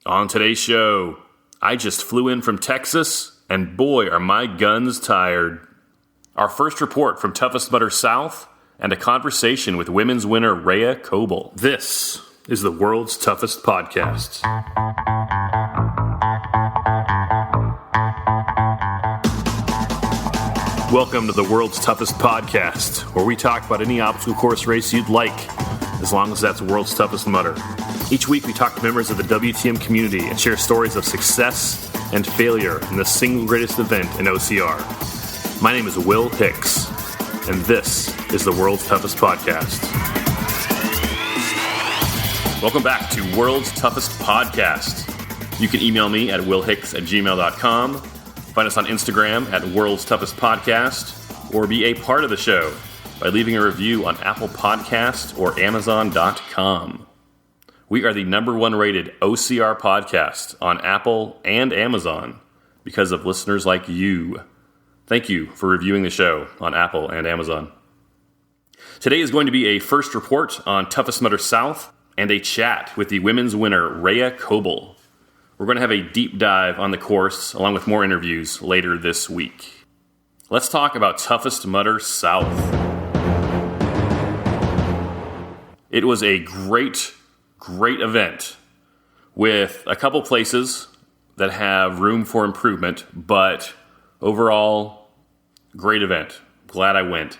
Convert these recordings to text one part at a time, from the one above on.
On today's show, I just flew in from Texas, and boy, are my guns tired. Our first report from Toughest Mudder South, and a conversation with women's winner Rhea Kolbl. This is the world's toughest podcast. Welcome to the world's toughest podcast, where we talk about any obstacle course race you'd like, as long as that's world's toughest mudder. Each week we talk to members of the WTM community and share stories of success and failure in the single greatest event in OCR. My name is Will Hicks, and this is the world's toughest podcast. Welcome back to World's Toughest Podcast. You can email me at willhicks@gmail.com, find us on Instagram at World's Toughest Podcast, or be a part of the show by leaving a review on Apple Podcasts or Amazon.com. We are the number one rated OCR podcast on Apple and Amazon because of listeners like you. Thank you for reviewing the show on Apple and Amazon. Today is going to be a first report on Toughest Mudder South and a chat with the women's winner, Rhea Kolbl. We're going to have a deep dive on the course along with more interviews later this week. Let's talk about Toughest Mudder South. It was a great event with a couple places that have room for improvement, but overall, great event. Glad I went.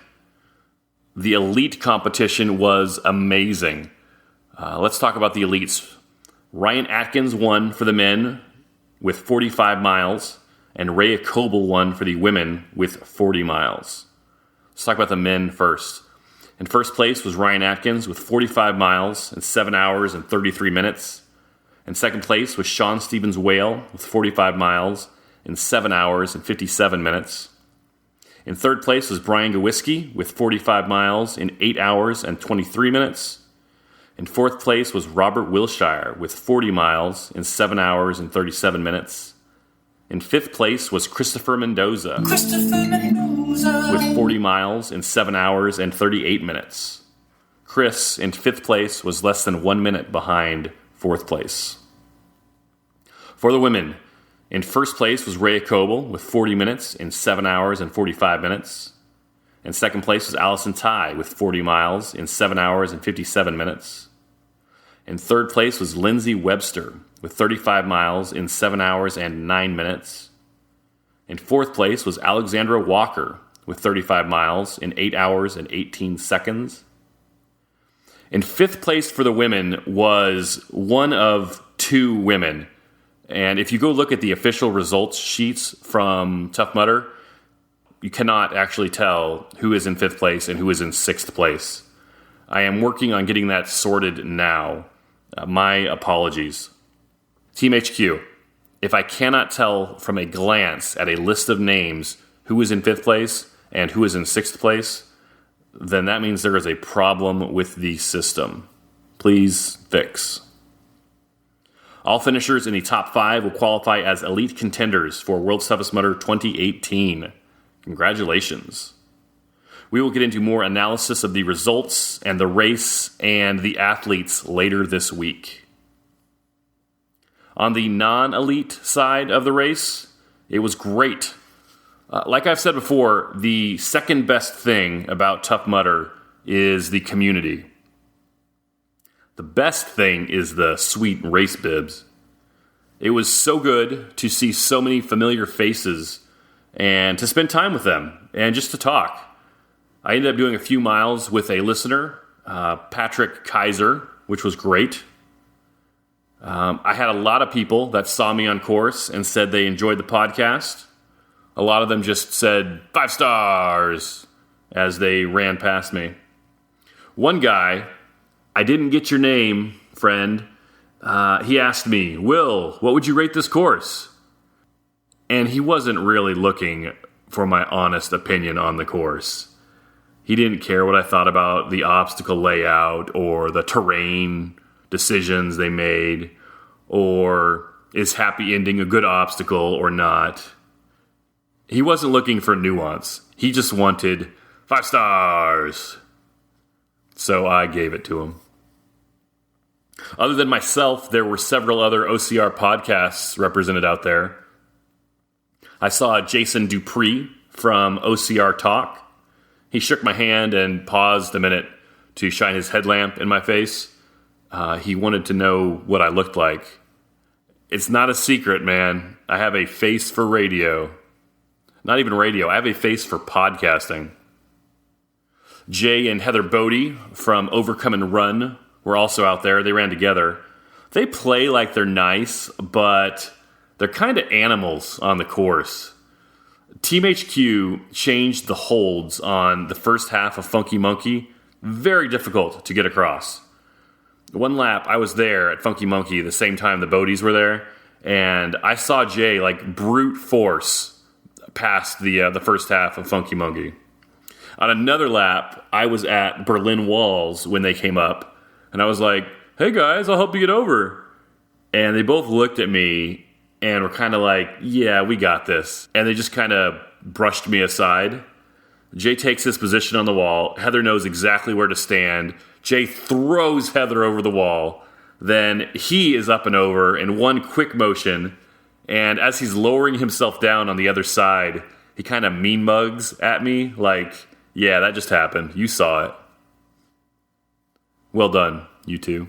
The elite competition was amazing. Let's talk about the elites. Ryan Atkins won for the men with 45 miles, and Rhea Kolbl won for the women with 40 miles. Let's talk about the men first. In first place was Ryan Atkins with 45 miles in 7 hours and 33 minutes. In second place was Sean Stevens-Whale with 45 miles in 7 hours and 57 minutes. In third place was Brian Gawiski with 45 miles in 8 hours and 23 minutes. In fourth place was Robert Wilshire with 40 miles in 7 hours and 37 minutes. In fifth place was Christopher Mendoza with 40 miles in 7 hours and 38 minutes. Chris, in fifth place, was less than 1 minute behind fourth place. For the women, in first place was Rhea Kolbl with 40 minutes in 7 hours and 45 minutes. In second place was Allison Ty with 40 miles in 7 hours and 57 minutes. In third place was Lindsay Webster with 35 miles in 7 hours and 9 minutes. In fourth place was Alexandra Walker with 35 miles in 8 hours and 18 seconds. In fifth place for the women was one of two women. And if you go look at the official results sheets from Tough Mudder, you cannot actually tell who is in fifth place and who is in sixth place. I am working on getting that sorted now. My apologies. Team HQ, if I cannot tell from a glance at a list of names who is in fifth place and who is in sixth place, then that means there is a problem with the system. Please fix. All finishers in the top 5 will qualify as elite contenders for World's Toughest Mudder 2018. Congratulations. We will get into more analysis of the results and the race and the athletes later this week. On the non-elite side of the race, it was great. Like I've said before, the second best thing about Tough Mudder is the community. The best thing is the sweet race bibs. It was so good to see so many familiar faces and to spend time with them and just to talk. I ended up doing a few miles with a listener, Patrick Kaiser, which was great. I had a lot of people that saw me on course and said they enjoyed the podcast. A lot of them just said 5 stars as they ran past me. One guy, I didn't get your name, friend. He asked me, Will, what would you rate this course? And he wasn't really looking for my honest opinion on the course. He didn't care what I thought about the obstacle layout or the terrain decisions they made, or is happy ending a good obstacle or not. He wasn't looking for nuance. He just wanted 5 stars. So I gave it to him. Other than myself, there were several other OCR podcasts represented out there. I saw Jason Dupree from OCR Talk. He shook my hand and paused a minute to shine his headlamp in my face. He wanted to know what I looked like. It's not a secret, man. I have a face for radio. Not even radio. I have a face for podcasting. Jay and Heather Bodie from Overcome and Run were also out there. They ran together. They play like they're nice, but they're kind of animals on the course. Team HQ changed the holds on the first half of Funky Monkey. Very difficult to get across. One lap, I was there at Funky Monkey the same time the Bodies were there, and I saw Jay like brute force past the first half of Funky Monkey. On another lap, I was at Berlin Walls when they came up, and I was like, "Hey guys, I'll help you get over." And they both looked at me and were kind of like, "Yeah, we got this." And they just kind of brushed me aside. Jay takes his position on the wall. Heather knows exactly where to stand. Jay throws Heather over the wall. Then he is up and over in one quick motion. And as he's lowering himself down on the other side, he kind of mean mugs at me like, "Yeah, that just happened. You saw it." Well done, you two.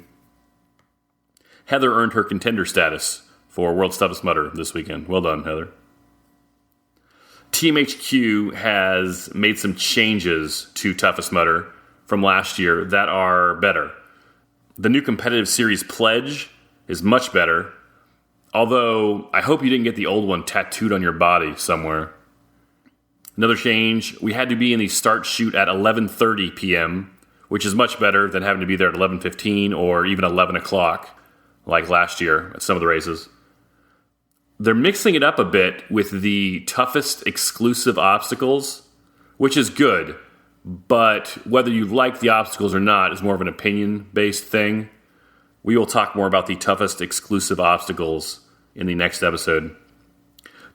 Heather earned her contender status for World's Toughest Mudder this weekend. Well done, Heather. Team HQ has made some changes to Toughest Mudder from last year that are better. The new competitive series pledge is much better, although I hope you didn't get the old one tattooed on your body somewhere. Another change, we had to be in the start chute at 11:30 p.m., which is much better than having to be there at 11:15 or even 11 o'clock like last year at some of the races. They're mixing it up a bit with the toughest exclusive obstacles, which is good, but whether you like the obstacles or not is more of an opinion-based thing. We will talk more about the toughest exclusive obstacles in the next episode.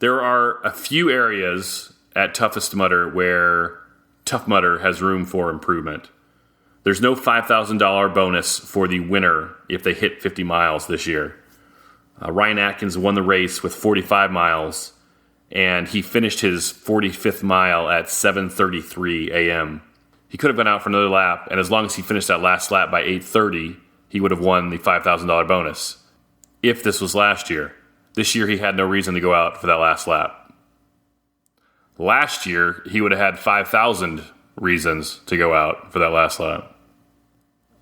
There are a few areas at Toughest Mudder where Tough Mudder has room for improvement. There's no $5,000 bonus for the winner if they hit 50 miles this year. Ryan Atkins won the race with 45 miles, and he finished his 45th mile at 7:33 a.m. He could have gone out for another lap, and as long as he finished that last lap by 8:30, he would have won the $5,000 bonus. If this was last year. This year he had no reason to go out for that last lap. Last year, he would have had 5,000 reasons to go out for that last lap.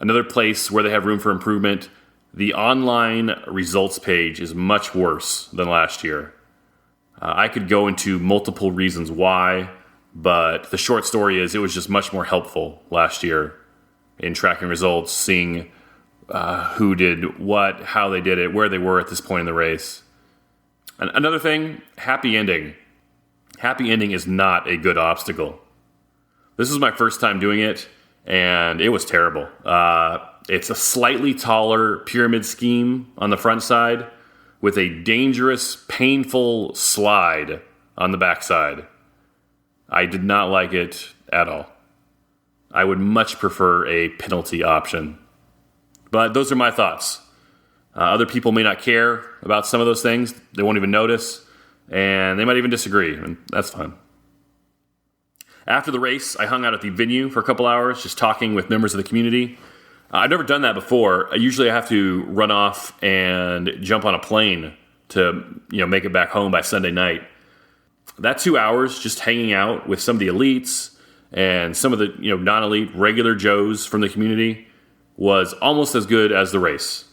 Another place where they have room for improvement, the online results page is much worse than last year. I could go into multiple reasons why, but the short story is it was just much more helpful last year in tracking results, seeing who did what, how they did it, where they were at this point in the race. And another thing, happy ending. Happy ending is not a good obstacle. This is my first time doing it, and it was terrible. It's a slightly taller pyramid scheme on the front side with a dangerous, painful slide on the back side. I did not like it at all. I would much prefer a penalty option. But those are my thoughts. Other people may not care about some of those things. They won't even notice, and they might even disagree, and that's fine. After the race, I hung out at the venue for a couple hours, just talking with members of the community. I've never done that before. Usually I have to run off and jump on a plane to, make it back home by Sunday night. That 2 hours just hanging out with some of the elites and some of the, non-elite regular Joes from the community was almost as good as the race.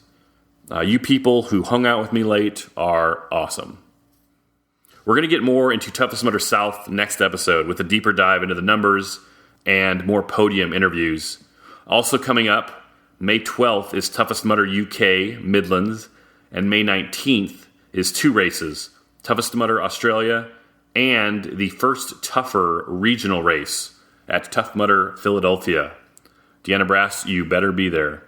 You people who hung out with me late are awesome. We're going to get more into Toughest Mudder South next episode with a deeper dive into the numbers and more podium interviews. Also coming up, May 12th is Toughest Mudder UK Midlands, and May 19th is 2 races, Toughest Mudder Australia and the first Tougher regional race at Tough Mudder Philadelphia. Deanna Brass, you better be there.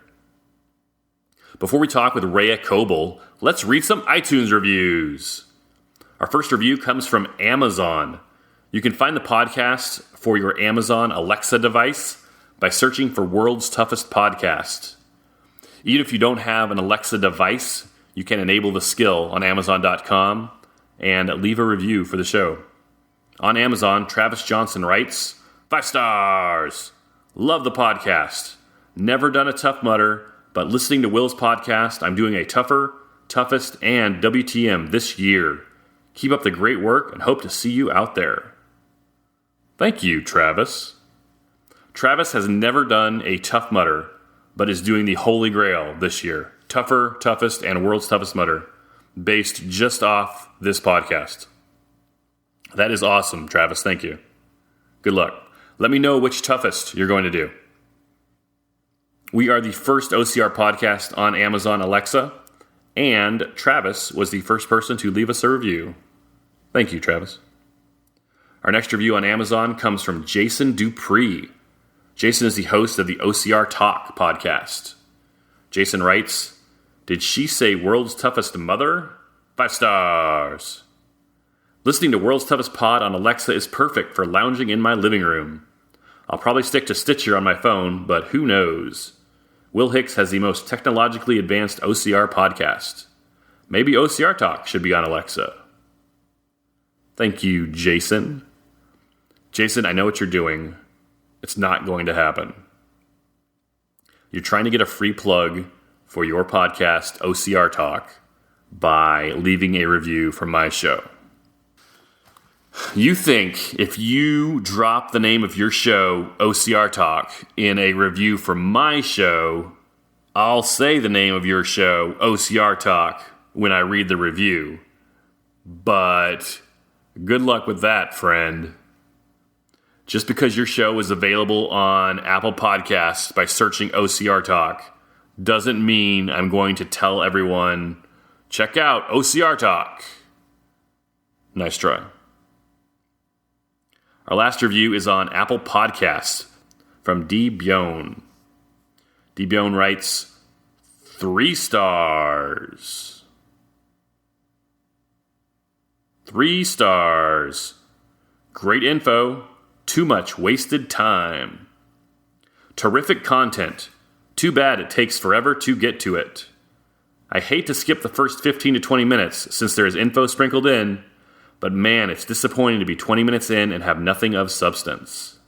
Before we talk with Rhea Kolbl, let's read some iTunes reviews. Our first review comes from Amazon. You can find the podcast for your Amazon Alexa device by searching for World's Toughest Podcast. Even if you don't have an Alexa device, you can enable the skill on Amazon.com and leave a review for the show. On Amazon, Travis Johnson writes, 5 stars! Love the podcast. Never done a Tough Mudder, but listening to Will's podcast, I'm doing a tougher, toughest, and WTM this year. Keep up the great work and hope to see you out there. Thank you, Travis. Travis has never done a Tough Mudder, but is doing the Holy Grail this year. Tougher, toughest, and world's toughest mudder, based just off this podcast. That is awesome, Travis. Thank you. Good luck. Let me know which toughest you're going to do. We are the first OCR podcast on Amazon Alexa, and Travis was the first person to leave us a review. Thank you, Travis. Our next review on Amazon comes from Jason Dupree. Jason is the host of the OCR Talk podcast. Jason writes, did she say world's toughest mother? 5 stars. Listening to World's Toughest Pod on Alexa is perfect for lounging in my living room. I'll probably stick to Stitcher on my phone, but who knows? Will Hicks has the most technologically advanced OCR podcast. Maybe OCR Talk should be on Alexa. Thank you, Jason. Jason, I know what you're doing. It's not going to happen. You're trying to get a free plug for your podcast, OCR Talk, by leaving a review for my show. You think if you drop the name of your show, OCR Talk, in a review for my show, I'll say the name of your show, OCR Talk, when I read the review. But good luck with that, friend. Just because your show is available on Apple Podcasts by searching OCR Talk doesn't mean I'm going to tell everyone, check out OCR Talk. Nice try. Our last review is on Apple Podcasts from D. Bjorn. D. Bjorn writes, 3 stars. 3 stars. Great info. Too much wasted time. Terrific content. Too bad it takes forever to get to it. I hate to skip the first 15 to 20 minutes since there is info sprinkled in, but man, it's disappointing to be 20 minutes in and have nothing of substance.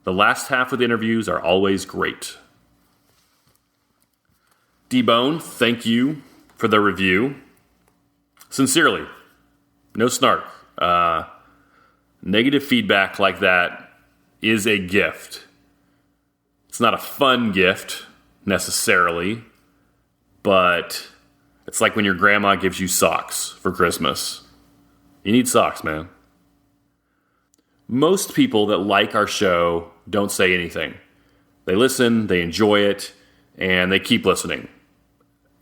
The last half of the interviews are always great. D-Bone, thank you for the review. Sincerely, no snark. Negative feedback like that is a gift. It's not a fun gift, necessarily, but it's like when your grandma gives you socks for Christmas. You need socks, man. Most people that like our show don't say anything. They listen, they enjoy it, and they keep listening.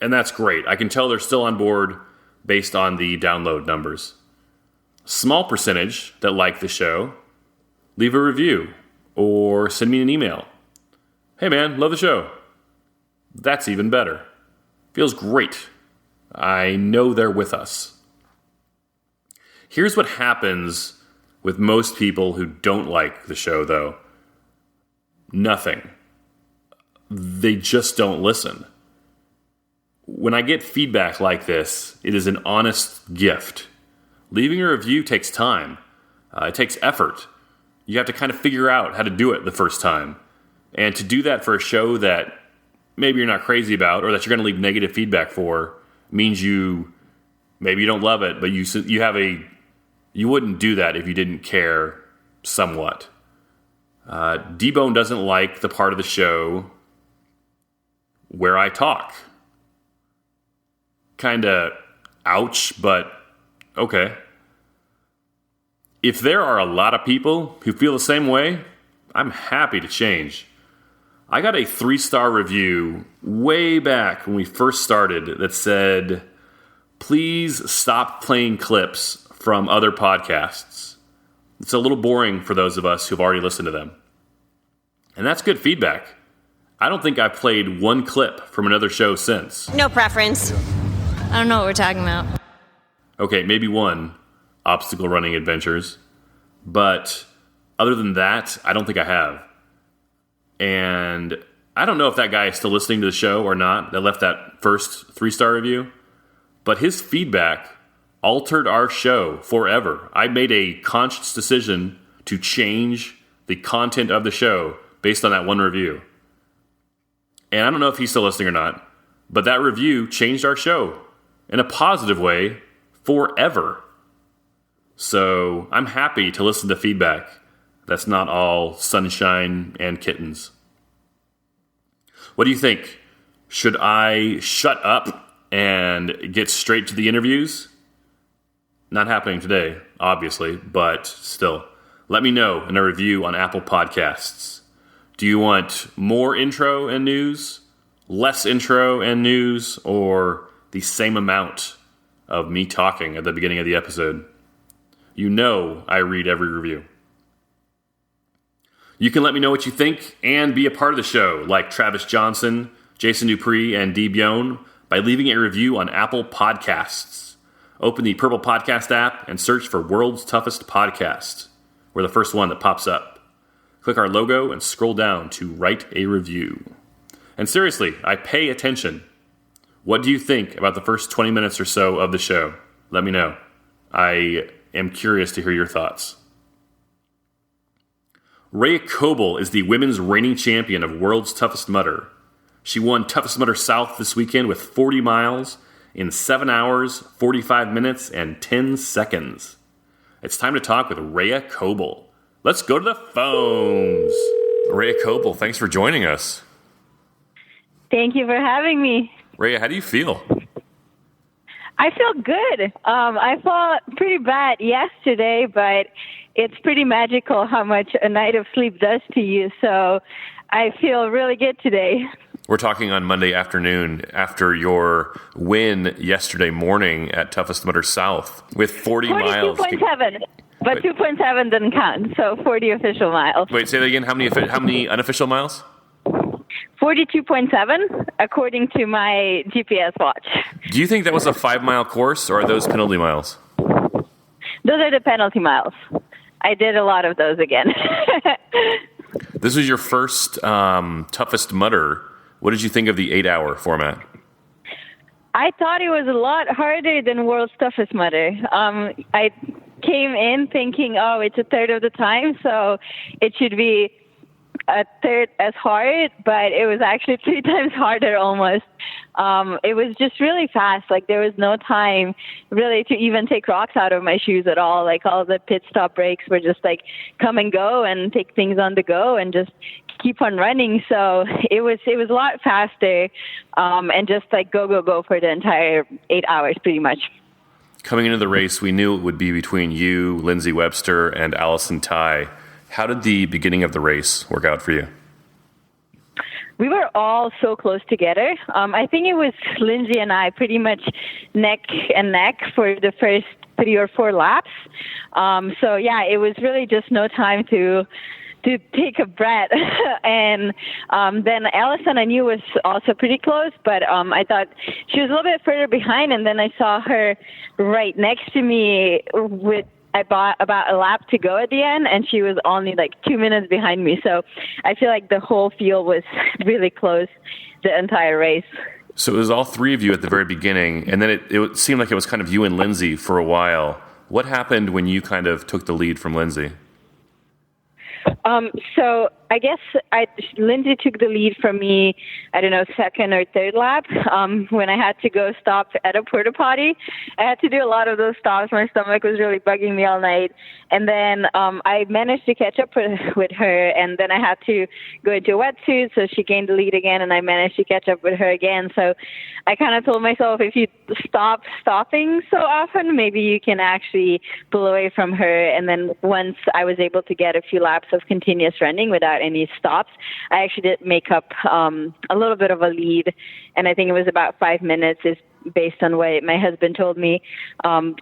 And that's great. I can tell they're still on board based on the download numbers. Small percentage that like the show, leave a review or send me an email. Hey man, love the show. That's even better. Feels great. I know they're with us. Here's what happens with most people who don't like the show, though. Nothing. They just don't listen. When I get feedback like this, it is an honest gift. Leaving a review takes time. It takes effort. You have to kind of figure out how to do it the first time. And to do that for a show that maybe you're not crazy about or that you're going to leave negative feedback for means maybe you don't love it, but you wouldn't do that if you didn't care somewhat. D-Bone doesn't like the part of the show where I talk. Kinda ouch, but okay. If there are a lot of people who feel the same way, I'm happy to change. I got a 3-star review way back when we first started that said, please stop playing clips from other podcasts. It's a little boring for those of us who've already listened to them. And that's good feedback. I don't think I've played one clip from another show since. No preference. I don't know what we're talking about. Okay, maybe one, Obstacle Running Adventures. But other than that, I don't think I have. And I don't know if that guy is still listening to the show or not that left that first 3-star review, but his feedback altered our show forever. I made a conscious decision to change the content of the show based on that one review. And I don't know if he's still listening or not, but that review changed our show in a positive way forever. So I'm happy to listen to feedback that's not all sunshine and kittens. What do you think? Should I shut up and get straight to the interviews? Not happening today, obviously, but still. Let me know in a review on Apple Podcasts. Do you want more intro and news, less intro and news, or the same amount of me talking at the beginning of the episode? You know I read every review. You can let me know what you think and be a part of the show, like Travis Johnson, Jason Dupree, and Dee Bjone, by leaving a review on Apple Podcasts. Open the Purple Podcast app and search for World's Toughest Podcast. We're the first one that pops up. Click our logo and scroll down to write a review. And seriously, I pay attention. What do you think about the first 20 minutes or so of the show? Let me know. I am curious to hear your thoughts. Rhea Kolbl is the women's reigning champion of World's Toughest Mudder. She won Toughest Mudder South this weekend with 40 miles in 7 hours, 45 minutes, and 10 seconds. It's time to talk with Rhea Kolbl. Let's go to the phones. Rhea Kolbl, thanks for joining us. Thank you for having me. Rhea, how do you feel? I feel good. I felt pretty bad yesterday, but it's pretty magical how much a night of sleep does to you. So I feel really good today. We're talking on Monday afternoon after your win yesterday morning at Toughest Mudder South with 40 miles. 42.7, but 2.7 doesn't count, so 40 official miles. Wait, say that again. How many unofficial miles? 42.7, according to my GPS watch. Do you think that was a 5-mile course, or are those penalty miles? Those are the penalty miles. I did a lot of those again. This was your first Toughest Mudder. What did you think of the 8-hour format? I thought it was a lot harder than World's Toughest Mudder. I came in thinking, it's a third of the time, so it should be a third as hard, but it was actually 3 times harder almost. It was just really fast. Like, there was no time really to even take rocks out of my shoes at all. Like, all the pit stop breaks were just like come and go and take things on the go and just keep on running. So it was a lot faster, and just like go for the entire 8 hours pretty much. Coming into the race, we knew it would be between you, Lindsay Webster, and Allison Tai. How did the beginning of the race work out for you? We were all so close together. I think it was Lindsay and I pretty much neck and neck for the first 3 or 4 laps. So yeah, it was really just no time to take a breath. And then Allison, I knew, was also pretty close, but I thought she was a little bit further behind, and then I saw her right next to me with about a lap to go at the end, and she was only like 2 minutes behind me. So I feel like the whole field was really close the entire race. So it was all 3 of you at the very beginning, and then it seemed like it was kind of you and Lindsay for a while. What happened when you kind of took the lead from Lindsay? So I guess Lindsay took the lead from me, I don't know, second or third lap, when I had to go stop at a porta potty. I had to do a lot of those stops. My stomach was really bugging me all night. And then I managed to catch up with her, and then I had to go into a wetsuit, so she gained the lead again, and I managed to catch up with her again. So I kind of told myself, if you stop stopping so often, maybe you can actually pull away from her. And then once I was able to get a few laps of continuous running without any stops, I actually did make up a little bit of a lead, and I think it was about 5 minutes. It's based on what my husband told me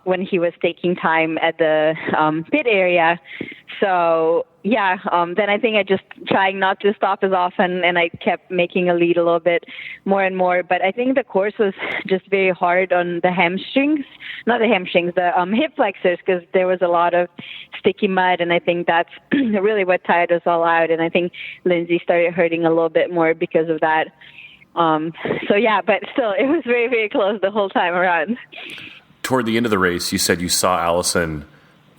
when he was taking time at the pit area. So then I think I just trying not to stop as often, and I kept making a lead a little bit more and more. But I think the course was just very hard on the hip flexors, because there was a lot of sticky mud, and I think that's really what tired us all out. And I think Lindsay started hurting a little bit more because of that. But still, it was very, very close the whole time around. Toward the end of the race, you said you saw Allison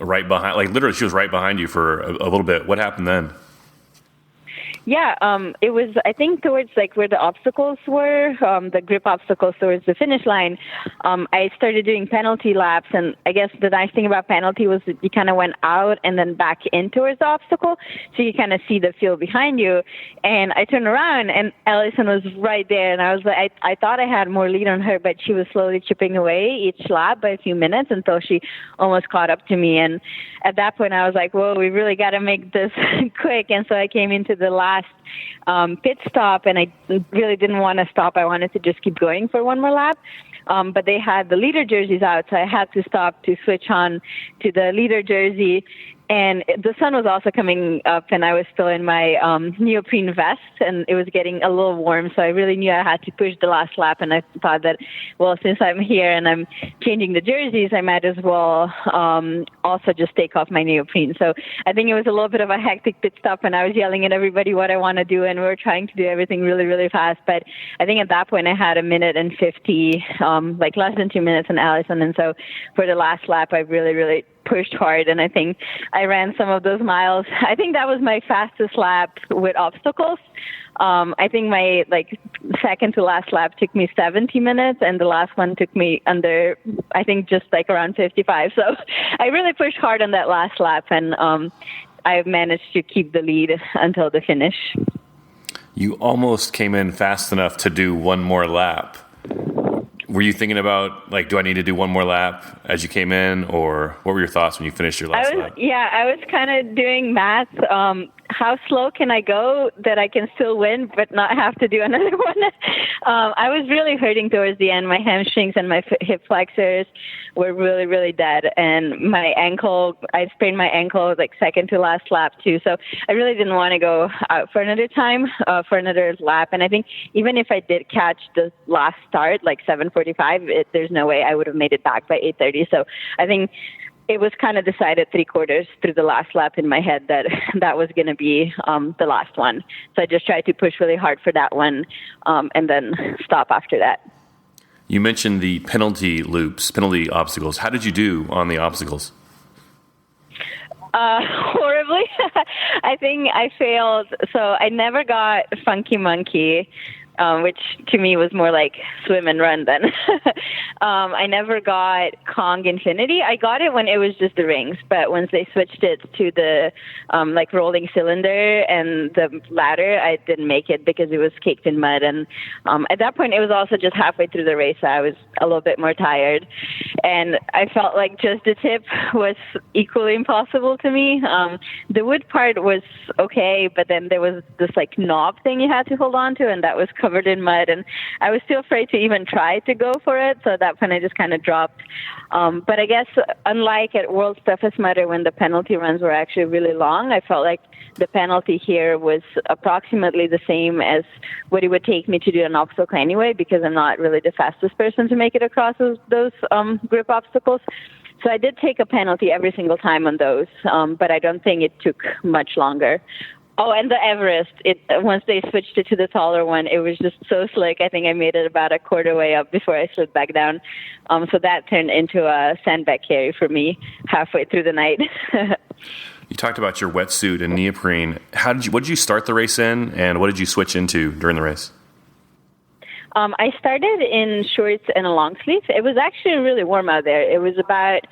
right behind, like literally she was right behind you for a little bit. What happened then? Yeah, it was, I think, towards like where the obstacles were, the grip obstacles towards the finish line. I started doing penalty laps, and I guess the nice thing about penalty was that you kind of went out and then back in towards the obstacle, so you kind of see the field behind you. And I turned around, and Allison was right there, and I was like, I thought I had more lead on her, but she was slowly chipping away each lap by a few minutes until she almost caught up to me. And at that point, I was like, whoa, we really got to make this quick. And so I came into the last pit stop, and I really didn't want to stop. I wanted to just keep going for one more lap. But they had the leader jerseys out, so I had to stop to switch on to the leader jersey. And the sun was also coming up, and I was still in my neoprene vest, and it was getting a little warm, so I really knew I had to push the last lap. And I thought that, well, since I'm here and I'm changing the jerseys, I might as well also just take off my neoprene. So I think it was a little bit of a hectic pit stop, and I was yelling at everybody what I want to do, and we were trying to do everything really, really fast. But I think at that point I had 1:50, like less than 2 minutes on Allison. And so for the last lap, I really, really pushed hard, and I think I ran some of those miles. I think that was my fastest lap with obstacles. I think my second to last lap took me 70 minutes, and the last one took me under, I think, just like around 55. So I really pushed hard on that last lap, and I managed to keep the lead until the finish. You almost came in fast enough to do one more lap. Were you thinking about, do I need to do one more lap as you came in, or what were your thoughts when you finished your last lap? Yeah, I was kind of doing math. How slow can I go that I can still win but not have to do another one? I was really hurting towards the end. My hamstrings and my hip flexors were really, really dead. And my ankle, I sprained my ankle second to last lap too. So I really didn't want to go out for another time, for another lap. And I think even if I did catch the last start, 7:45, there's no way I would have made it back by 8:30. So I think it was kind of decided 3/4 through the last lap in my head that that was going to be the last one. So I just tried to push really hard for that one and then stop after that. You mentioned the penalty loops, penalty obstacles. How did you do on the obstacles? Horribly. I think I failed. So I never got Funky Monkey, which to me was more like swim and run then. I never got Kong Infinity. I got it when it was just the rings, but once they switched it to the rolling cylinder and the ladder, I didn't make it because it was caked in mud. And at that point, it was also just halfway through the race, so I was a little bit more tired. And I felt like just the tip was equally impossible to me. The wood part was okay, but then there was this knob thing you had to hold on to, and that was covered in mud, and I was still afraid to even try to go for it, so at that point I just kind of dropped. But I guess unlike at World's Toughest Mudder, when the penalty runs were actually really long, I felt like the penalty here was approximately the same as what it would take me to do an obstacle anyway, because I'm not really the fastest person to make it across those grip obstacles. So I did take a penalty every single time on those, but I don't think it took much longer. Oh, and the Everest, once they switched it to the taller one, it was just so slick. I think I made it about a quarter way up before I slid back down. So that turned into a sandbag carry for me halfway through the night. You talked about your wetsuit and neoprene. What did you start the race in, and what did you switch into during the race? I started in shorts and a long sleeve. It was actually really warm out there. It was about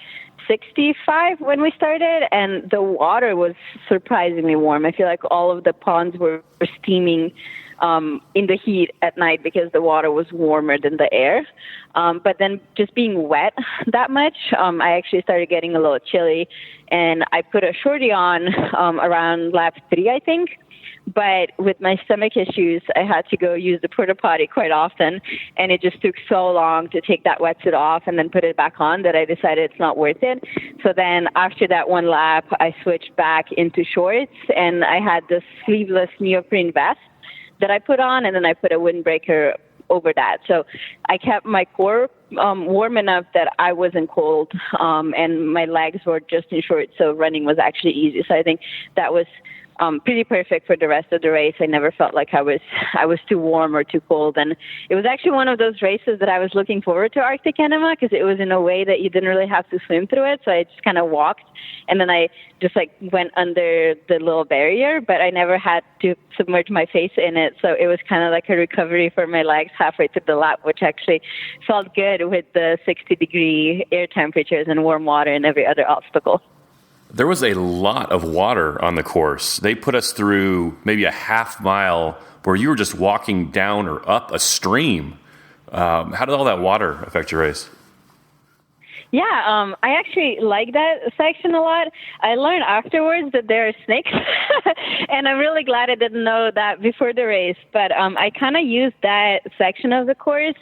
65 when we started, and the water was surprisingly warm. I feel like all of the ponds were steaming in the heat at night because the water was warmer than the air. But then just being wet that much, I actually started getting a little chilly, and I put a shorty on around lap 3, I think. But with my stomach issues, I had to go use the porta potty quite often, and it just took so long to take that wetsuit off and then put it back on that I decided it's not worth it. So then after that one lap, I switched back into shorts, and I had this sleeveless neoprene vest that I put on, and then I put a windbreaker over that. So I kept my core warm enough that I wasn't cold, and my legs were just in shorts, so running was actually easy. So I think that was pretty perfect for the rest of the race. I never felt like I was too warm or too cold. And it was actually one of those races that I was looking forward to Arctic Enema, because it was in a way that you didn't really have to swim through it. So I just kind of walked, and then I just went under the little barrier, but I never had to submerge my face in it. So it was kind of like a recovery for my legs halfway through the lap, which actually felt good with the 60-degree air temperatures and warm water and every other obstacle. There was a lot of water on the course. They put us through maybe a half mile where you were just walking down or up a stream. How did all that water affect your race? Yeah, I actually like that section a lot. I learned afterwards that there are snakes, and I'm really glad I didn't know that before the race. But I kind of used that section of the course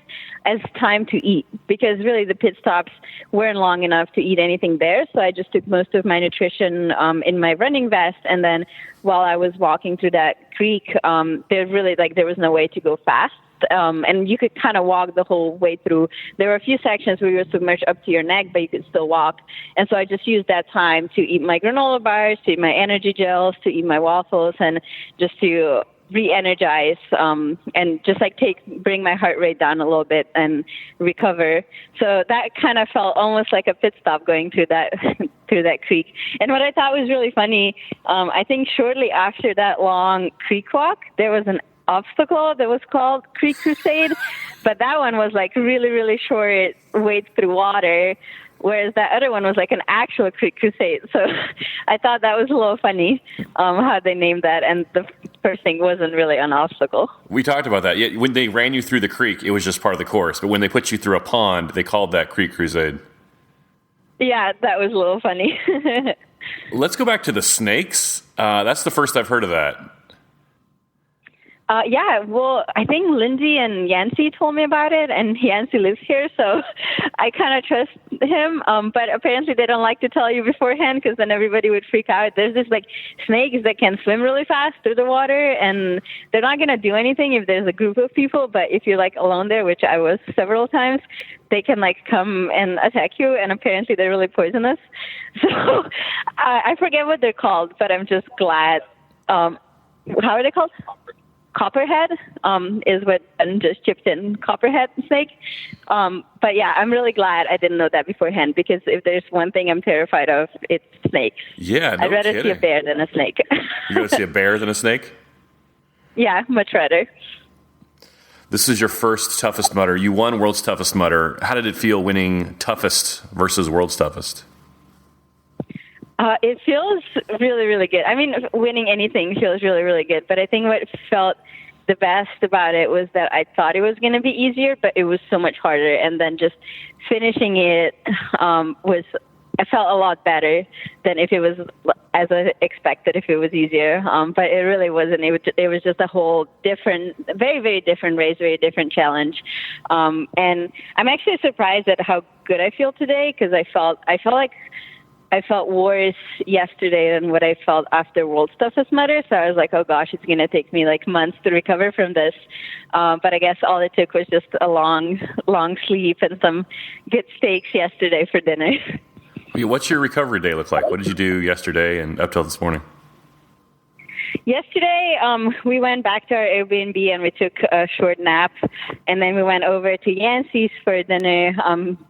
as time to eat, because really the pit stops weren't long enough to eat anything there. So I just took most of my nutrition in my running vest, and then while I was walking through that creek, there was no way to go fast. And you could kind of walk the whole way through. There were a few sections where you were submerged up to your neck, but you could still walk. And so I just used that time to eat my granola bars, to eat my energy gels, to eat my waffles, and just to re-energize and just bring my heart rate down a little bit and recover. So that kind of felt almost like a pit stop going through that through that creek. And what I thought was really funny, I think shortly after that long creek walk, there was an obstacle that was called Creek Crusade, but that one was really, really short wade through water, whereas that other one was an actual Creek Crusade. So I thought that was a little funny how they named that, and the first thing wasn't really an obstacle. We talked about that. Yeah, when they ran you through the creek, it was just part of the course, but when they put you through a pond, they called that Creek Crusade. Yeah, that was a little funny. Let's go back to the snakes. That's the first I've heard of that. Yeah, well, I think Lindsay and Yancy told me about it, and Yancy lives here, so I kind of trust him. But apparently they don't like to tell you beforehand, because then everybody would freak out. There's this snakes that can swim really fast through the water, and they're not going to do anything if there's a group of people. But if you're alone there, which I was several times, they can come and attack you, and apparently they're really poisonous. So I forget what they're called, but I'm just glad. How are they called? Copperhead is what Ben just chipped in, copperhead snake. But yeah, I'm really glad I didn't know that beforehand, because if there's one thing I'm terrified of, it's snakes. Yeah, no I'd rather kidding. see a bear than a snake. You're going to see a bear than a snake? Yeah, much rather. This is your first Toughest Mudder. You won World's Toughest Mudder. How did it feel winning Toughest versus World's Toughest? It feels really, really good. I mean, winning anything feels really, really good. But I think what felt the best about it was that I thought it was going to be easier, but it was so much harder. And then just finishing it I felt a lot better than if it was as I expected, if it was easier. But it really wasn't. It was just a whole different, very, very different race, very different challenge. And I'm actually surprised at how good I feel today, because I felt worse yesterday than what I felt after World's Toughest Mudder. So I was like, oh gosh, it's going to take me months to recover from this. But I guess all it took was just a long, long sleep and some good steaks yesterday for dinner. What's your recovery day look like? What did you do yesterday and up till this morning? Yesterday, we went back to our Airbnb and we took a short nap, and then we went over to Yancey's for dinner.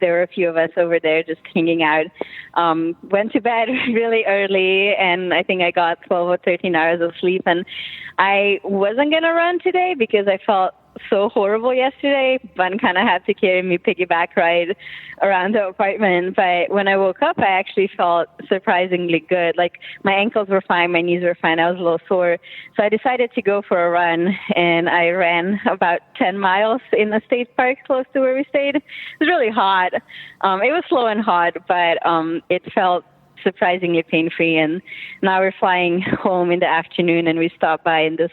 There were a few of us over there just hanging out. Went to bed really early, and I think I got 12 or 13 hours of sleep. And I wasn't going to run today because I felt so horrible yesterday. Bun kind of had to carry me piggyback ride around the apartment. But when I woke up, I actually felt surprisingly good. My ankles were fine, my knees were fine. I was a little sore. So I decided to go for a run, and I ran about 10 miles in the state park close to where we stayed. It was really hot. It was slow and hot, but it felt surprisingly pain-free. And now we're flying home in the afternoon, and we stopped by in this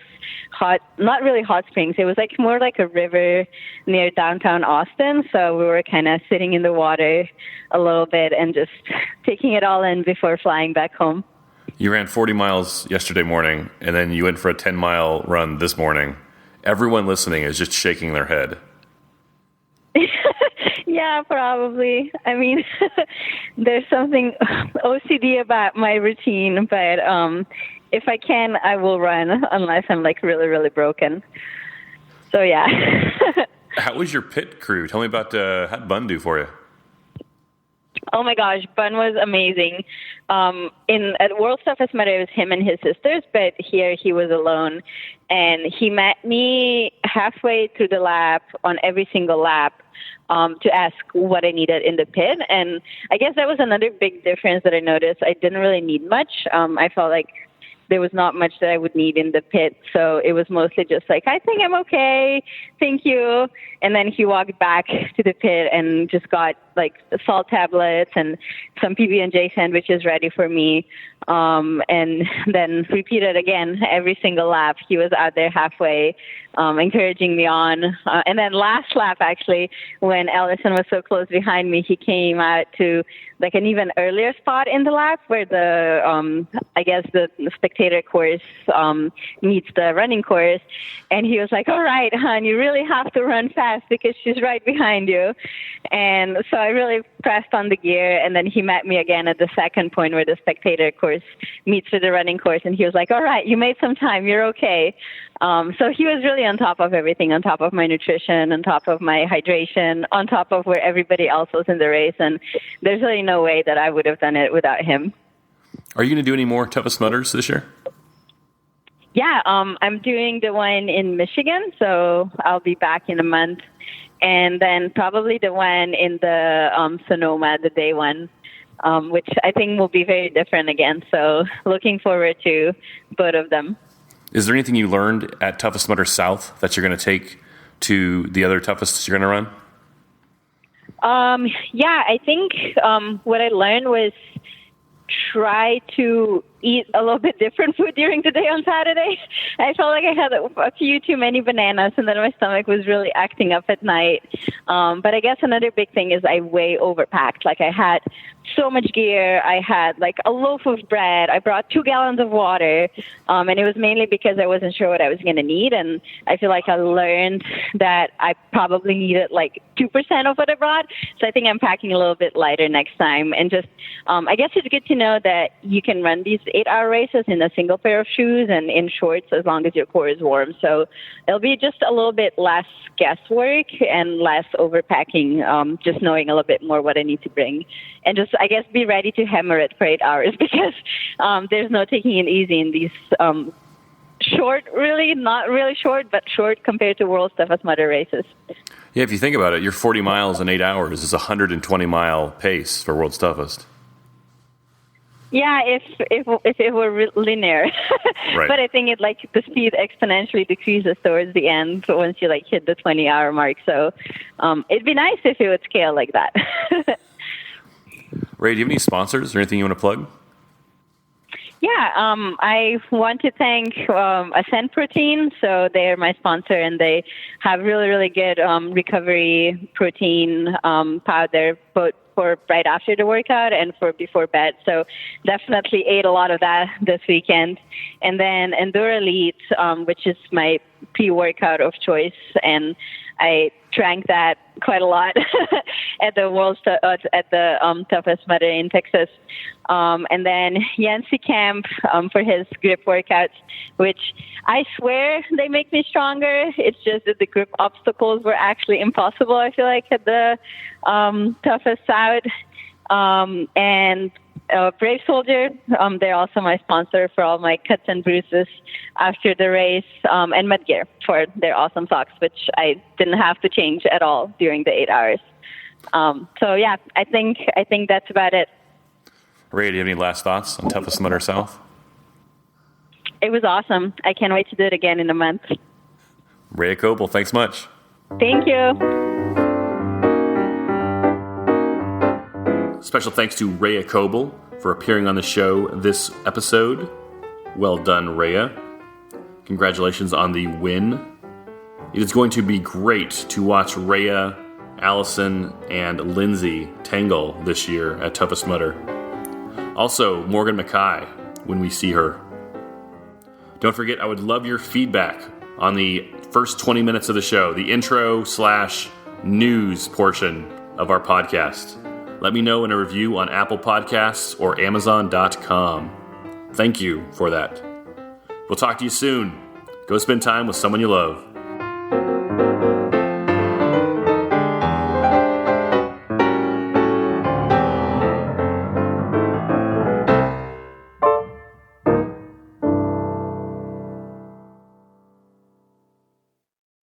not really hot springs. It was like more like a river near downtown Austin. So we were kind of sitting in the water a little bit and just taking it all in before flying back home. You ran 40 miles yesterday morning, and then you went for a 10-mile run this morning. Everyone listening is just shaking their head. Yeah, probably. I mean, there's something OCD about my routine, but if I can, I will run unless I'm like really, really broken. So yeah. How was your pit crew? Tell me about how'd Bun do for you? Oh my gosh, Bun was amazing. At World's Toughest Mudder, it was him and his sisters, but here he was alone. And he met me halfway through the lap on every single lap to ask what I needed in the pit. And I guess that was another big difference that I noticed. I didn't really need much. I felt like there was not much that I would need in the pit. So it was mostly just like, I think I'm okay. Thank you. And then he walked back to the pit and just got like salt tablets and some PB&J sandwiches ready for me. And then repeated again every single lap. He was out there halfway, encouraging me on. And then last lap, actually, when Ellison was so close behind me, he came out to like an even earlier spot in the lap where the, I guess the spectator course meets the running course. And he was like, all right, hon, you really have to run fast because she's right behind you. And so I really pressed on the gear. And then he met me again at the second point where the spectator course meets with the running course. And he was like, all right, you made some time. You're okay. So he was really on top of everything, on top of my nutrition, on top of my hydration, on top of where everybody else was in the race. And there's really no way that I would have done it without him. Are you going to do any more Toughest Mudders this year? Yeah, I'm doing the one in Michigan, so I'll be back in a month. And then probably the one in the Sonoma, the day one, which I think will be very different again. So looking forward to both of them. Is there anything you learned at Toughest Mudder South that you're going to take to the other toughest you're going to run? Yeah, I think what I learned was try to eat a little bit different food during the day on Saturday. I felt like I had a few too many bananas, and then my stomach was really acting up at night. But I guess another big thing is I way overpacked. Like I had so much gear. I had like a loaf of bread. I brought 2 gallons of water. And it was mainly because I wasn't sure what I was going to need. And I feel like I learned that I probably needed like 2% of what I brought. So I think I'm packing a little bit lighter next time. And just, I guess it's good to know that you can run these 8-hour races in a single pair of shoes and in shorts as long as your core is warm. So it'll be just a little bit less guesswork and less overpacking, just knowing a little bit more what I need to bring. And just, I guess, be ready to hammer it for 8 hours because there's no taking it easy in these short, really, not really short, but short compared to World's Toughest Mudder races. Yeah, if you think about it, your 40 miles in 8 hours is a 120-mile pace for World's Toughest. Yeah, if it were linear, Right. But I think the speed exponentially decreases towards the end once you hit the 20-hour mark. So it'd be nice if it would scale like that. Ray, do you have any sponsors or anything you want to plug? Yeah, I want to thank Ascent Protein. So they're my sponsor, and they have really, really good recovery protein powder, both for right after the workout and for before bed. So definitely ate a lot of that this weekend. And then Enduro Elite, which is my pre-workout of choice, and I drank that quite a lot at the Toughest Mudder in Texas. And then Yancey Camp for his grip workouts, which I swear they make me stronger. It's just that the grip obstacles were actually impossible, I feel like, at the Toughest South. And Brave Soldier, they're also my sponsor for all my cuts and bruises after the race, and Mudgear for their awesome socks, which I didn't have to change at all during the 8 hours. So yeah, I think that's about it. Ray, do you have any last thoughts on Toughest Mudder South? It was awesome. I can't wait to do it again in a month. Ray Kolbl, thanks much. Thank you. Special thanks to Ray Kolbl for appearing on the show this episode. Well done, Rhea. Congratulations on the win. It is going to be great to watch Rhea, Allison, and Lindsay tangle this year at Toughest Mudder. Also, Morgan Mackay when we see her. Don't forget, I would love your feedback on the first 20 minutes of the show, the intro/news portion of our podcast. Let me know in a review on Apple Podcasts or Amazon.com. Thank you for that. We'll talk to you soon. Go spend time with someone you love.